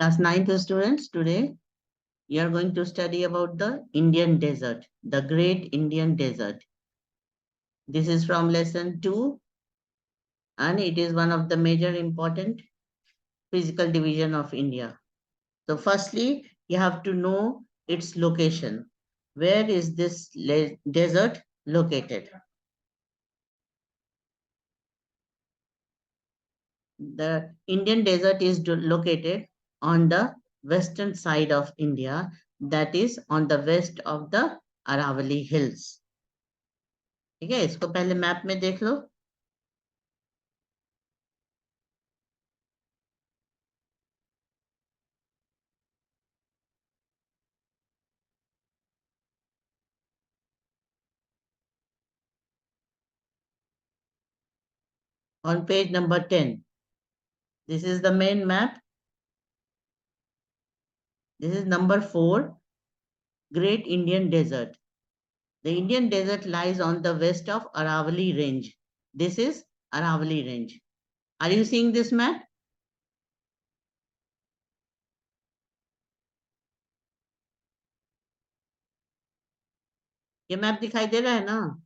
Class 9th students, today you are going to study about the Indian desert, the Great Indian Desert. This is from lesson 2 and it is one of the major important physical division of India. So firstly, you have to know its location. Where is this desert located? The Indian desert is located on the western side of India, that is on the west of the Aravalli Hills. ठीक है, इसको पहले map में देख लो. On page number 10. This is the main map. This is number 4, Great Indian Desert. The Indian desert lies on the west of Aravalli Range. This is Aravalli Range. Are you seeing this map? ये map दिखाई दे रहा है ना?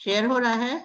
Share हो रहा है?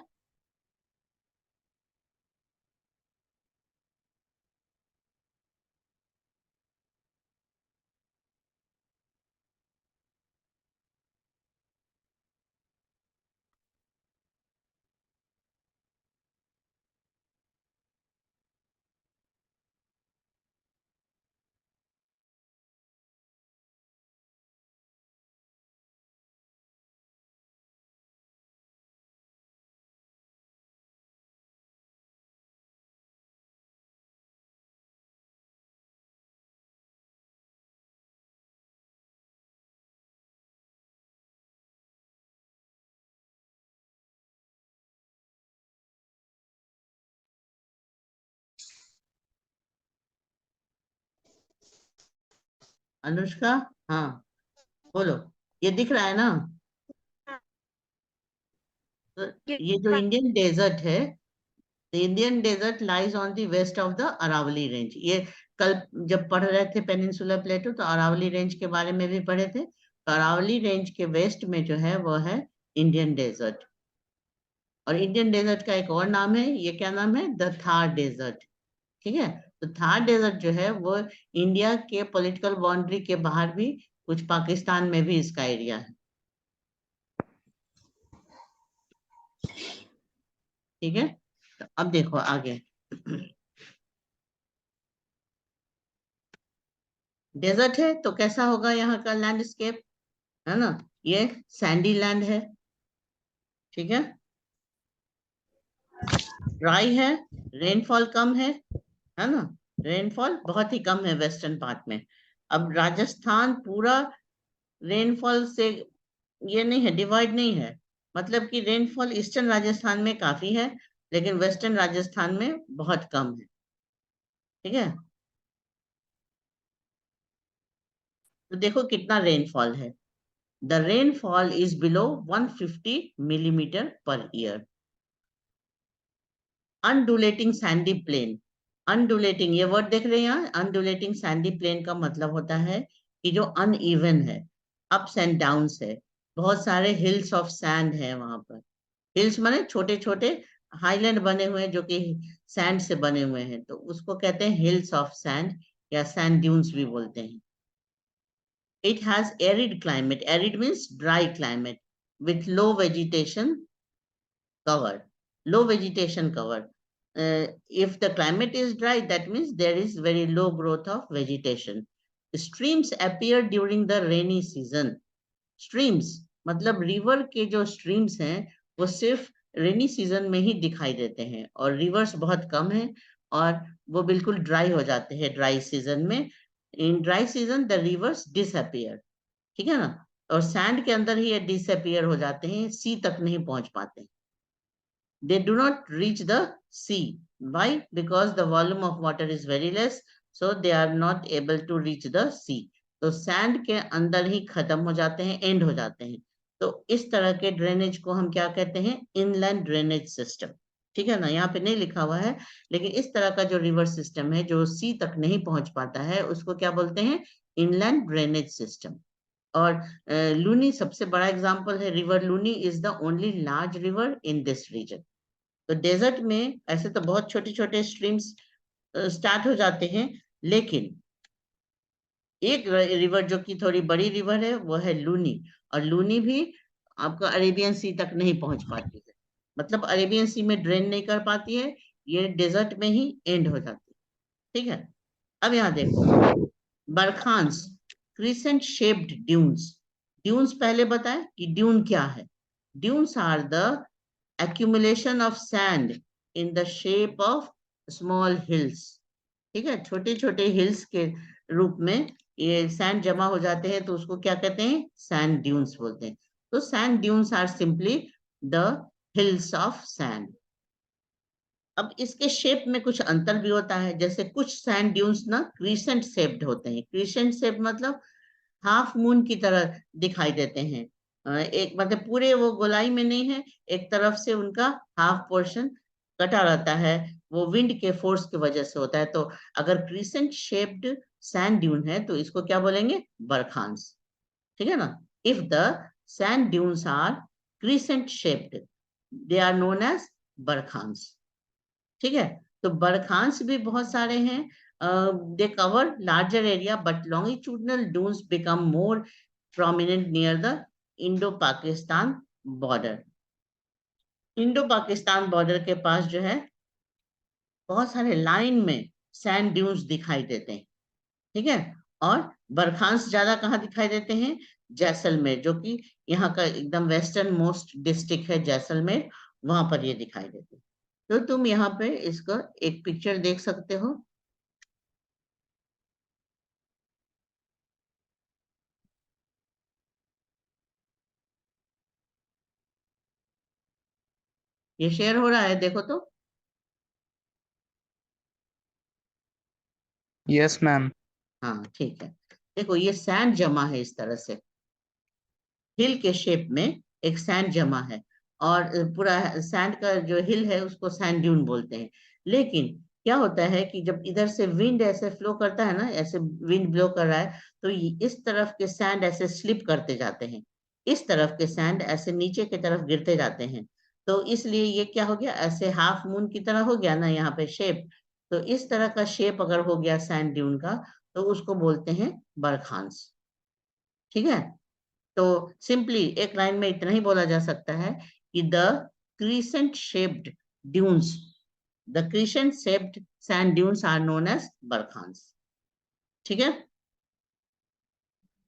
अनुष्का, हाँ बोलो. ये दिख रहा है ना? तो ये जो इंडियन डेजर्ट है, the Indian desert lies on the west of the Aravalli range. ये कल जब पढ़ रहे थे पेनिनसुला प्लेटो तो अरावली रेंज के बारे में भी पढ़े थे. तो अरावली रेंज के वेस्ट में जो है वो है इंडियन डेजर्ट. और इंडियन डेजर्ट का एक और नाम है, ये क्या नाम है? The Thar desert. ठीक है, तो थार डेजर्ट जो है वो इंडिया के पॉलिटिकल बाउंड्री के बाहर भी, कुछ पाकिस्तान में भी इसका एरिया है. ठीक है, तो अब देखो आगे. डेजर्ट है तो कैसा होगा यहाँ का लैंडस्केप, है ना? ये सैंडी लैंड है. ठीक है, ड्राई है, रेनफॉल कम है ना? रेनफॉल बहुत ही कम है वेस्टर्न पार्ट में. अब राजस्थान पूरा रेनफॉल से ये नहीं है, डिवाइड नहीं है. मतलब कि रेनफॉल ईस्टर्न राजस्थान में काफी है लेकिन वेस्टर्न राजस्थान में बहुत कम है. ठीक है, तो देखो कितना रेनफॉल है. The rainfall is below 150 millimeter per year. Undulating sandy plain. Undulating, ये वर्ड देख रहे हैं यहाँ. अनडुलेटिंग सैंडी प्लेन का मतलब होता है कि जो अनइवन है, अप्स एंड डाउन्स है. बहुत सारे हिल्स ऑफ सैंड है वहां पर. हिल्स माने छोटे छोटे हाईलैंड बने हुए हैं जो कि सैंड से बने हुए हैं, तो उसको कहते हैं हिल्स ऑफ सैंड या सैंड ड्यून्स भी बोलते हैं. It has arid climate. Arid means dry climate with low vegetation cover. Low vegetation cover. If the climate is dry, that means there is very low growth of vegetation. Streams appear during the rainy season. Streams मतलब river के जो streams हैं वो सिर्फ rainy season में ही दिखाई देते हैं और रिवर्स बहुत कम है और वो बिल्कुल ड्राई हो जाते हैं ड्राई सीजन में. In dry season the reverse disappear. ठीक है ना? और सैंड के अंदर ही ये डिसअपियर हो जाते हैं, सी तक नहीं पहुंच पाते. They do not reach the sea. Why? Because the volume of water is very less, so they are not able to reach the sea. तो सैंड के अंदर ही खत्म हो जाते हैं, एंड हो जाते हैं. तो इस तरह के ड्रेनेज को हम क्या कहते हैं? Inland drainage system. ठीक है ना, यहाँ पे नहीं लिखा हुआ है, लेकिन इस तरह का जो रिवर सिस्टम है जो सी तक नहीं पहुंच पाता है उसको क्या बोलते हैं, इनलैंड ड्रेनेज सिस्टम। और लूनी सबसे बड़ा एग्जांपल है, river Luni is the only large river in this region. तो डेजर्ट में ऐसे तो बहुत छोटे छोटे स्ट्रीम्स स्टार्ट हो जाते हैं, लेकिन एक रिवर जो कि थोड़ी बड़ी रिवर है वो है लूनी, और लूनी भी आपका अरेबियन सी तक नहीं पहुंच पाती है, मतलब अरेबियन सी में ड्रेन नहीं कर पाती है, ये डेजर्ट में ही एंड हो जाती है। ठीक है, अब यहाँ देखो, barchans, crescent shaped dunes. Dunes पहले बताएं कि ड्यून क्या है। Dunes are the accumulation of sand in the shape of small hills। ठीक है, छोटे छोटे हिल्स के रूप में ये सैंड जमा हो जाते हैं, तो उसको क्या कहते हैं, सैंड ड्यून्स बोलते हैं। तो sand dunes are simply the hills of sand. अब इसके शेप में कुछ अंतर भी होता है, जैसे कुछ सैंड ड्यून्स ना क्रीसेंट शेप्ड होते हैं। क्रीसेंट शेप मतलब हाफ मून की तरह दिखाई देते हैं, एक मतलब पूरे वो गोलाई में नहीं है, एक तरफ से उनका हाफ पोर्शन कटा रहता है, वो विंड के फोर्स की वजह से होता है। तो अगर क्रीसेंट शेप्ड सैंड ड्यून है तो इसको क्या बोलेंगे, बरखांस। ठीक है ना, if the sand dunes are crescent shaped they are known as barchans. ठीक है, तो बरखांस भी बहुत सारे हैं, they cover larger area but longitudinal dunes become more prominent near the Indo Pakistan border. Indo Pakistan border के पास जो है बहुत सारे लाइन में सैंड ड्यून्स दिखाई देते हैं। ठीक है, और बरखांस ज्यादा कहाँ दिखाई देते हैं, जैसलमेर, जो कि यहाँ का एकदम वेस्टर्न मोस्ट डिस्ट्रिक्ट है जैसलमेर, वहां पर ये दिखाई देते हैं। तो तुम यहाँ पे इसका एक पिक्चर देख सकते हो। ये शेयर हो रहा है, देखो तो। Yes ma'am. हाँ ठीक है, देखो ये सैंड जमा है इस तरह से, हिल के शेप में एक सैंड जमा है, और पूरा सैंड का जो हिल है उसको सैंड ड्यून बोलते हैं। लेकिन क्या होता है कि जब इधर से विंड ऐसे फ्लो करता है ना, ऐसे विंड ब्लो कर रहा है, तो इस तरफ के सैंड ऐसे स्लिप करते जाते हैं, इस तरफ के सैंड ऐसे नीचे की तरफ गिरते जाते हैं। तो इसलिए ये क्या हो गया, ऐसे हाफ मून की तरह हो गया ना यहाँ पे शेप। तो इस तरह का शेप अगर हो गया सैंड ड्यून का, तो उसको बोलते हैं बरखांस। ठीक है, तो सिंपली एक लाइन में इतना ही बोला जा सकता है कि the crescent shaped dunes, the crescent shaped sand dunes are known as barchans. ठीक है,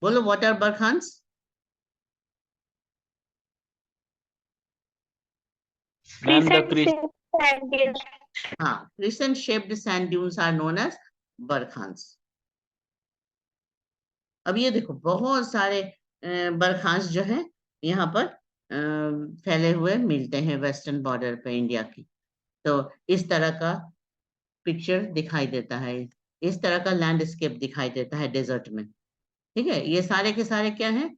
बोलो what are barchans. Ma'am the Crescent shape sand dunes. हाँ, crescent shaped sand dunes are known as barchans. अब ये देखो बहुत सारे बरखांस जो है यहाँ पर फैले हुए मिलते हैं वेस्टर्न बॉर्डर पे इंडिया की। तो इस तरह का पिक्चर दिखाई देता है, इस तरह का लैंडस्केप दिखाई देता है डेजर्ट में। ठीक है, ये सारे के सारे क्या हैं,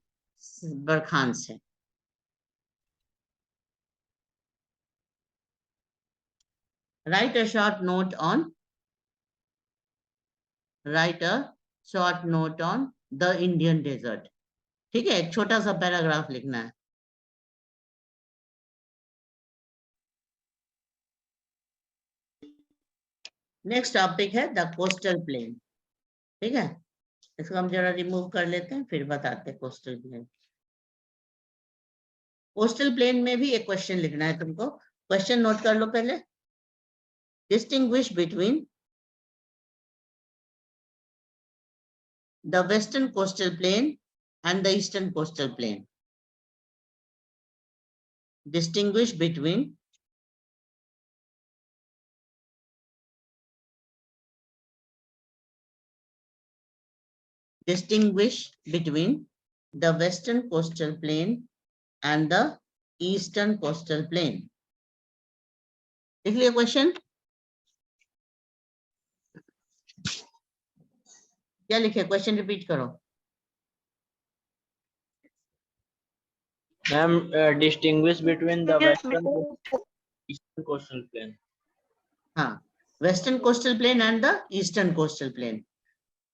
बरखांस है। Write a short note on, write a short note on the Indian desert. ठीक है, एक छोटा सा पैराग्राफ लिखना है। नेक्स्ट टॉपिक है द कोस्टल प्लेन। ठीक है, इसको हम जरा रिमूव कर लेते हैं फिर बताते हैं कोस्टल प्लेन। कोस्टल प्लेन में भी एक क्वेश्चन लिखना है तुमको, क्वेश्चन नोट कर लो पहले। Distinguish between the western coastal plain and the eastern coastal plain. Distinguish between the western coastal plain and the eastern coastal plain. देख लिया क्वेश्चन, क्या लिखे, क्वेश्चन रिपीट करो। Ma'am distinguish between the Yes, western eastern coastal plain. हाँ, western coastal plain and the eastern coastal plain.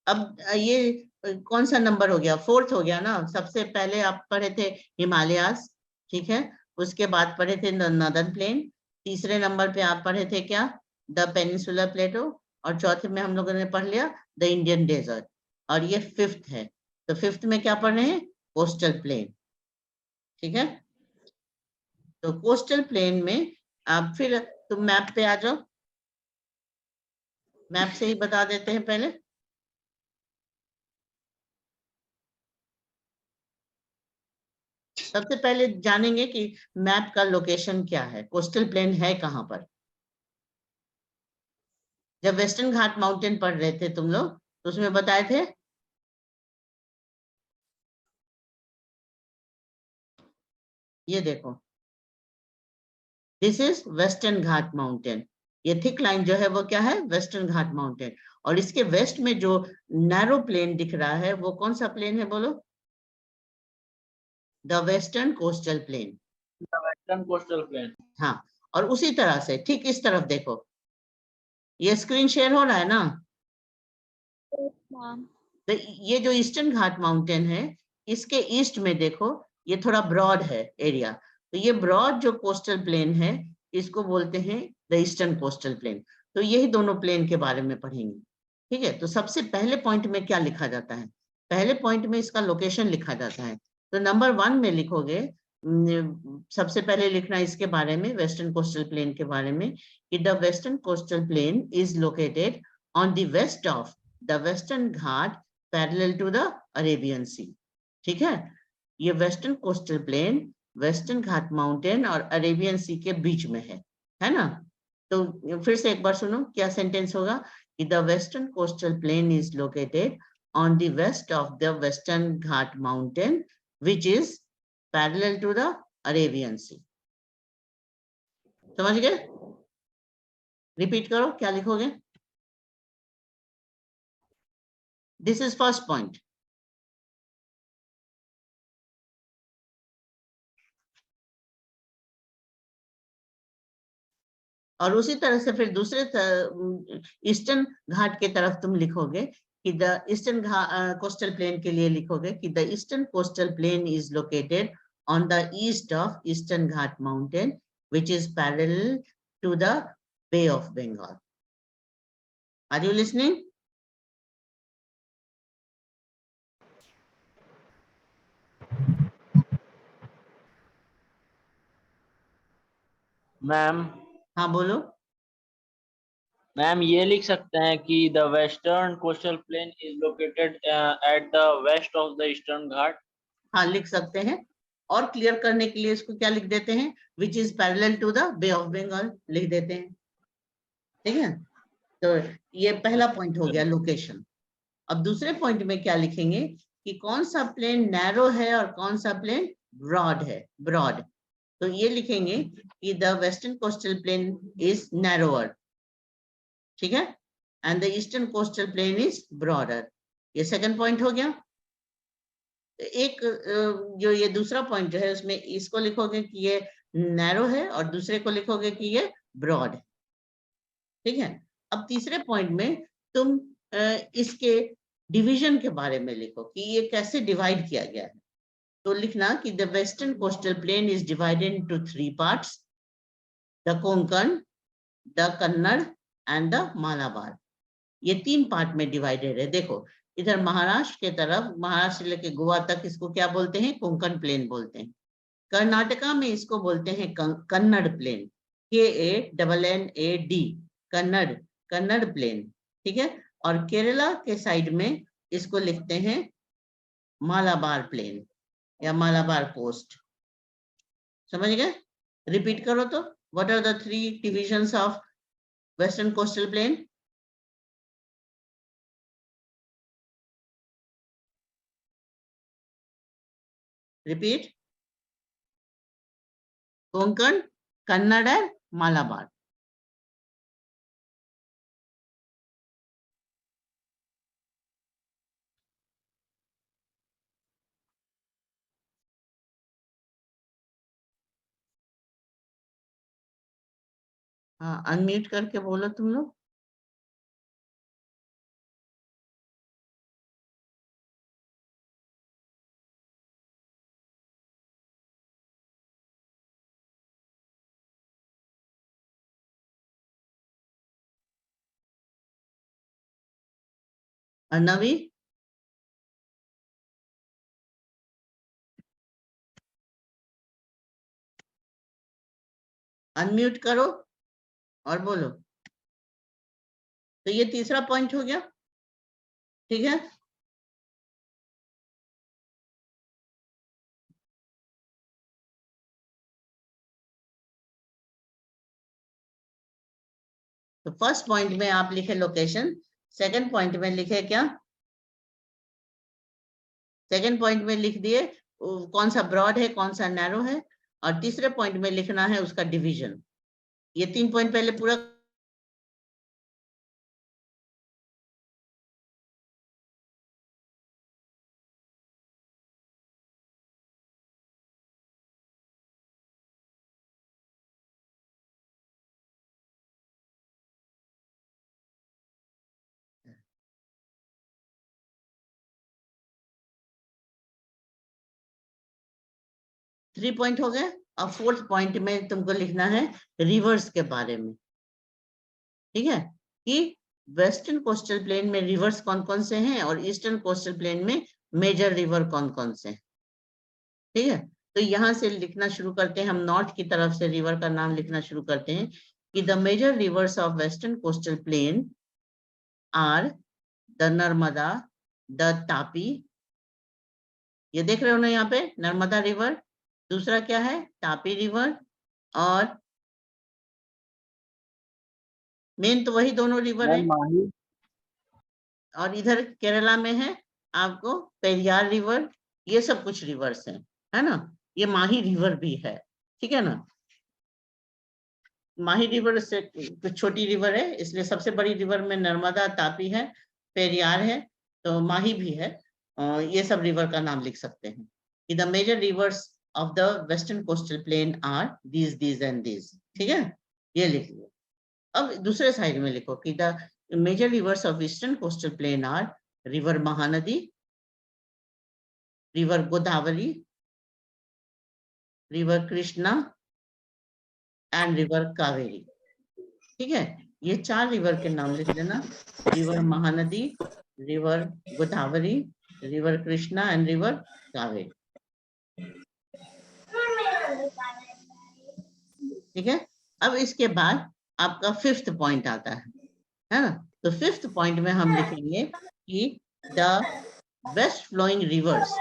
अब ये कौन सा नंबर हो गया? फोर्थ हो गया ना। सबसे पहले आप पढ़े थे हिमालयास, ठीक है। उसके बाद पढ़े थे नॉर्दर्न प्लेन। तीसरे नंबर पे आप पढ़े थे क्या? द पेनिनसुलर प्लेटो। और चौथे में हम लोगों ने पढ़ लिया द इंडियन डेजर्ट। और ये फिफ्थ है। तो फिफ्थ में क्या पढ़ रहे हैं? कोस्टल प्लेन, ठीक है। तो कोस्टल प्लेन में आप फिर तुम मैप पे आ जाओ। मैप से ही बता देते हैं पहले। सबसे पहले जानेंगे कि मैप का लोकेशन क्या है, कोस्टल प्लेन है कहां पर। जब वेस्टर्न घाट माउंटेन पढ़ रहे थे तुम लोग, तो उसमें बताए थे, ये देखो, this is western Ghat mountain. ये थिक लाइन जो है वो क्या है? Western Ghat mountain. और इसके वेस्ट में जो नैरो प्लेन दिख रहा है वो कौन सा प्लेन है बोलो? The western coastal plain. Western coastal plain. हाँ, और उसी तरह से ठीक इस तरफ देखो, ये स्क्रीन शेयर हो रहा है ना? तो ये जो ईस्टर्न घाट माउंटेन है, इसके ईस्ट में देखो, ये थोड़ा ब्रॉड है एरिया। तो ये ब्रॉड जो कोस्टल प्लेन है, इसको बोलते हैं द ईस्टर्न कोस्टल प्लेन। तो यही दोनों प्लेन के बारे में पढ़ेंगे, ठीक है। तो सबसे पहले पॉइंट में क्या लिखा जाता है? पहले पॉइंट में इसका लोकेशन लिखा जाता है। तो नंबर 1 में लिखोगे, सबसे पहले लिखना इसके बारे में, वेस्टर्न कोस्टल प्लेन के बारे में, कि the western coastal plain is located on the west of the western Ghat parallel to the Arabian sea, ठीक है। ये western coastal plain western Ghat mountain और अरेबियन सी के बीच में है ना। तो फिर से एक बार सुनो, क्या सेंटेंस होगा? कि the western coastal plain is located on the west of the western Ghat mountain which is parallel to the Arabian sea. समझ गए? रिपीट करो, क्या लिखोगे? This is first point. और उसी तरह से फिर दूसरे ईस्टर्न घाट के तरफ तुम लिखोगे कि द ईस्टर्न कोस्टल प्लेन के लिए लिखोगे कि the eastern coastal plain is located on the east of eastern Ghat mountain which is parallel to the bay of Bengal. Are you listening? Ma'am, हाँ बोलो। मैम ये लिख सकते हैं कि the western coastal plain is located at the west of the eastern Ghat. हाँ, लिख सकते हैं। और क्लियर करने के लिए इसको क्या लिख देते हैं? Which is parallel to the bay of Bengal लिख देते हैं, ठीक है। तो ये पहला पॉइंट हो गया, लोकेशन। अब दूसरे पॉइंट में क्या लिखेंगे कि कौन सा प्लेन नैरो है और कौन सा प्लेन ब्रॉड है? ब्रॉड। तो ये लिखेंगे कि the western coastal plain is narrower, ठीक है, and the eastern coastal plain is broader. ये सेकंड पॉइंट हो गया। एक जो ये दूसरा पॉइंट जो है उसमें इसको लिखोगे कि ये नैरो है और दूसरे को लिखोगे कि ये ब्रॉड है, ठीक है। अब तीसरे पॉइंट में तुम इसके डिवीजन के बारे में लिखो कि ये कैसे डिवाइड किया गया है। तो लिखना कि the western coastal plain is divided into 3 parts, the Konkan, the Kannada and the Malabar. ये 3 पार्ट में डिवाइडेड है। देखो, इधर महाराष्ट्र के तरफ, महाराष्ट्र लेके गोवा तक, इसको क्या बोलते हैं? कोंकण प्लेन बोलते हैं। कर्नाटका में इसको बोलते हैं Kannad plain, KANNAD, Kannad, Kannad plain, ठीक है। और केरला के साइड में इसको लिखते हैं मालाबार प्लेन या मालाबार कोस्ट। समझ गए? रिपीट करो तो, what are the 3 divisions of western coastal plain? Repeat. Konkan, Kannad, Malabar. हाँ, अनम्यूट करके बोलो तुम लोग। नवी, अनम्यूट करो और बोलो। तो ये तीसरा पॉइंट हो गया, ठीक है। तो फर्स्ट पॉइंट में आप लिखे लोकेशन, सेकंड पॉइंट में लिखे क्या, सेकंड पॉइंट में लिख दिए कौन सा ब्रॉड है कौन सा नैरो है, और तीसरे पॉइंट में लिखना है उसका डिवीजन। ये 3 पॉइंट पहले पूरा। 3 पॉइंट हो गए। अब फोर्थ पॉइंट में तुमको लिखना है रिवर्स के बारे में, ठीक है, कि वेस्टर्न कोस्टल प्लेन में रिवर्स कौन कौन से हैं और ईस्टर्न कोस्टल प्लेन में मेजर रिवर कौन कौन से हैं, ठीक है। तो यहाँ से लिखना शुरू करते हैं, हम नॉर्थ की तरफ से रिवर का नाम लिखना शुरू करते हैं कि the major rivers of western coastal plain are the Narmada, the Tapi, ये देख रहे हो ना यहाँ पे नर्मदा रिवर, दूसरा क्या है तापी रिवर, और मेन तो वही दोनों रिवर है। माही। और इधर केरला में है आपको पेरियार रिवर, ये सब कुछ रिवर्स हैं, है ना। ये माही रिवर भी है, ठीक है ना। माही रिवर से कुछ छोटी रिवर है, इसलिए सबसे बड़ी रिवर में नर्मदा तापी है, पेरियार है, तो माही भी है। ये सब रिवर का नाम लिख सकते हैं कि the major rivers of the western coastal plain are these and these, ठीक है, ये लिख लो। अब दूसरे साइड में लिखो कि the major rivers of eastern coastal plain are river Mahanadi, river Godavari, river Krishna and river Kaveri, ठीक है। ये 4 रिवर के नाम लिख लेना, river Mahanadi, river Godavari, river Krishna and river Kaveri, ठीक है। अब इसके बाद आपका फिफ्थ पॉइंट आता है ना। तो फिफ्थ पॉइंट में हम लिखेंगे कि the west flowing rivers,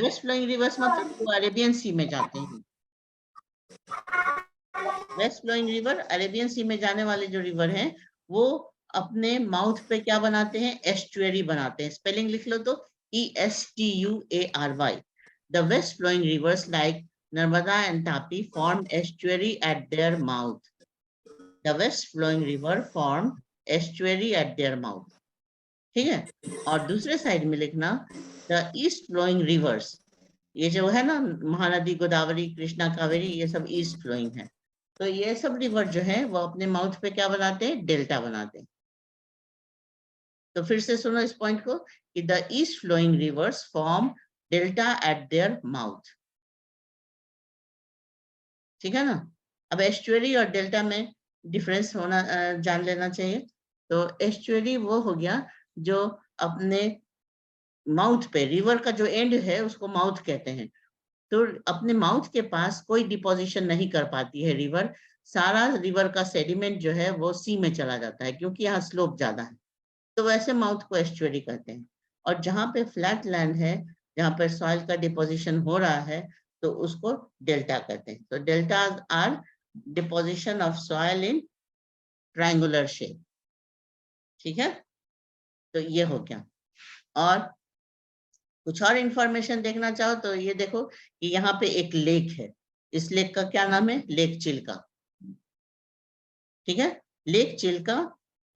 west flowing rivers मतलब जो अरेबियन सी में जाते हैं, west flowing river Arabian sea में जाने वाले जो रिवर हैं वो अपने माउथ पे क्या बनाते हैं, एस्चुअरी बनाते हैं। स्पेलिंग लिख लो तो ESTUARY। The west flowing rivers like Narmada and Tapi form estuary at their mouth, the west flowing river form estuary at their mouth, ठीक है। और दूसरे साइड में लिखना द ईस्ट फ्लोइंग रिवर्स, ये जो है ना महानदी गोदावरी कृष्णा कावेरी, ये सब ईस्ट फ्लोइंग है। तो ये सब रिवर जो है वो अपने माउथ पे क्या बनाते हैं, डेल्टा बनाते हैं। तो फिर से सुनो इस पॉइंट को कि the east flowing rivers form delta at their mouth, ठीक है ना। अब एस्चुअरी और डेल्टा में डिफरेंस होना जान लेना चाहिए। तो एस्चुअरी वो हो गया जो अपने माउथ पे, रिवर का जो एंड है उसको माउथ कहते हैं, तो अपने माउथ के पास कोई डिपोजिशन नहीं कर पाती है रिवर, सारा रिवर का सेडिमेंट जो है वो सी में चला जाता है क्योंकि यहाँ स्लोप ज्यादा है, तो वैसे माउथ को एस्चुअरी कहते हैं। और जहाँ पे फ्लैट लैंड है, जहाँ पर सॉइल का डिपोजिशन हो रहा है, तो उसको डेल्टा कहते हैं। तो delta R deposition of soil in triangular shape, ठीक है। तो ये हो गया। और कुछ और इंफॉर्मेशन देखना चाहो तो ये देखो कि यहाँ पे एक लेक है, इस लेक का क्या नाम है, लेक चिल्का, ठीक है। लेक चिल्का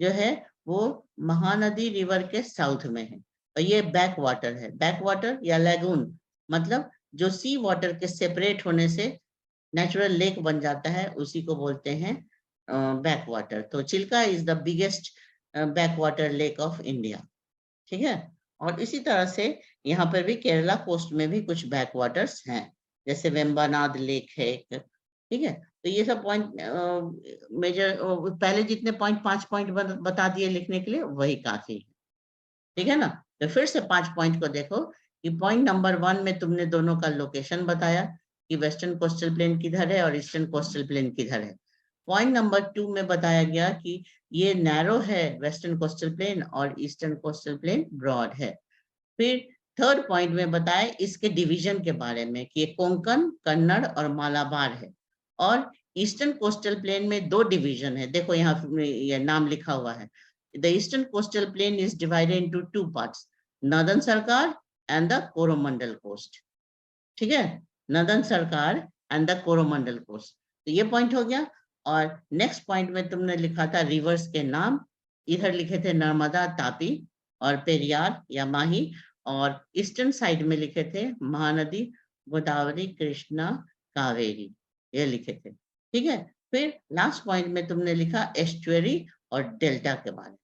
जो है वो महानदी रिवर के साउथ में है, और ये बैक वाटर है। बैक वाटर या लैगून मतलब जो सी वाटर के सेपरेट होने से नेचुरल लेक बन जाता है, उसी को बोलते हैं बैक वाटर। तो Chilka is the biggest back water lake of India, ठीक है। और इसी तरह से यहाँ पर भी केरला कोस्ट में भी कुछ बैक वाटर्स हैं, जैसे वेम्बानाद लेक है एक, ठीक है। तो ये सब पॉइंट मेजर, पहले जितने पॉइंट 5 पॉइंट बता दिए लिखने के लिए, वही काफी है, ठीक है ना। तो फिर से 5 पॉइंट को देखो कि पॉइंट नंबर 1 में तुमने दोनों का लोकेशन बताया कि वेस्टर्न कोस्टल प्लेन किधर है और ईस्टर्न कोस्टल प्लेन किधर है। पॉइंट नंबर 2 में बताया गया कि ये नैरो है वेस्टर्न कोस्टल प्लेन और ईस्टर्न कोस्टल प्लेन ब्रॉड है। फिर थर्ड पॉइंट में बताया इसके डिवीजन के बारे में कि कोंकण, कन्नड़ और मालाबार है। और ईस्टर्न कोस्टल प्लेन में 2 डिवीजन है, देखो यहाँ ये नाम लिखा हुआ है। The eastern coastal plain is divided into 2 parts, Northern Sarkar and the Coromandel coast, ठीक है, नदन सरकार एंड द कोरोमंडल कोस्ट। तो ये पॉइंट हो गया। और नेक्स्ट पॉइंट में तुमने लिखा था रिवर्स के नाम, इधर लिखे थे नर्मदा, तापी और पेरियार या माही, और ईस्टर्न साइड में लिखे थे महानदी, गोदावरी, कृष्णा, कावेरी, ये लिखे थे, ठीक है। फिर लास्ट पॉइंट में तुमने लिखा एस्चुअरी और डेल्टा के बारे में,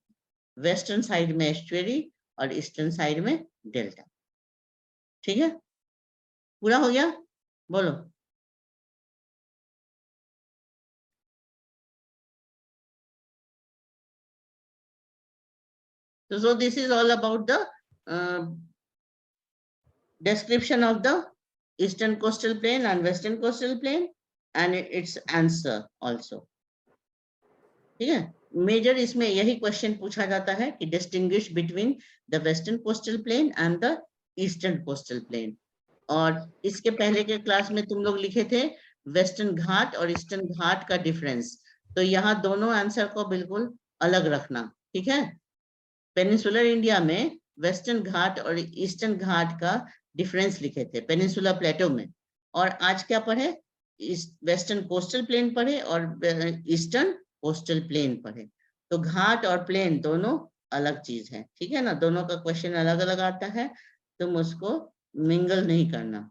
वेस्टर्न साइड में एस्चुअरी और ईस्टर्न साइड में डेल्टा, ठीक है। पूरा हो गया, बोलो। So this is all about the description of the eastern coastal plain and western coastal plain and its answer also, ठीक है। मेजर इसमें यही क्वेश्चन पूछा जाता है कि distinguish between the western coastal plain and the eastern coastal plane. और इसके पहले के क्लास में तुम लोग लिखे थे वेस्टर्न घाट और ईस्टर्न घाट का डिफरेंस, तो यहाँ दोनों आंसर को बिल्कुल अलग रखना, ठीक है। पेनिनसुलर इंडिया में वेस्टर्न घाट और ईस्टर्न घाट का डिफरेंस लिखे थे पेनिनसुलर प्लेटो में, और आज क्या पढ़े, वेस्टर्न कोस्टल प्लेन पढ़े और ईस्टर्न कोस्टल प्लेन पढ़े। तो घाट और प्लेन दोनों अलग चीज है, ठीक है ना, दोनों का क्वेश्चन अलग अलग आता है, तुम उसको मिंगल नहीं करना।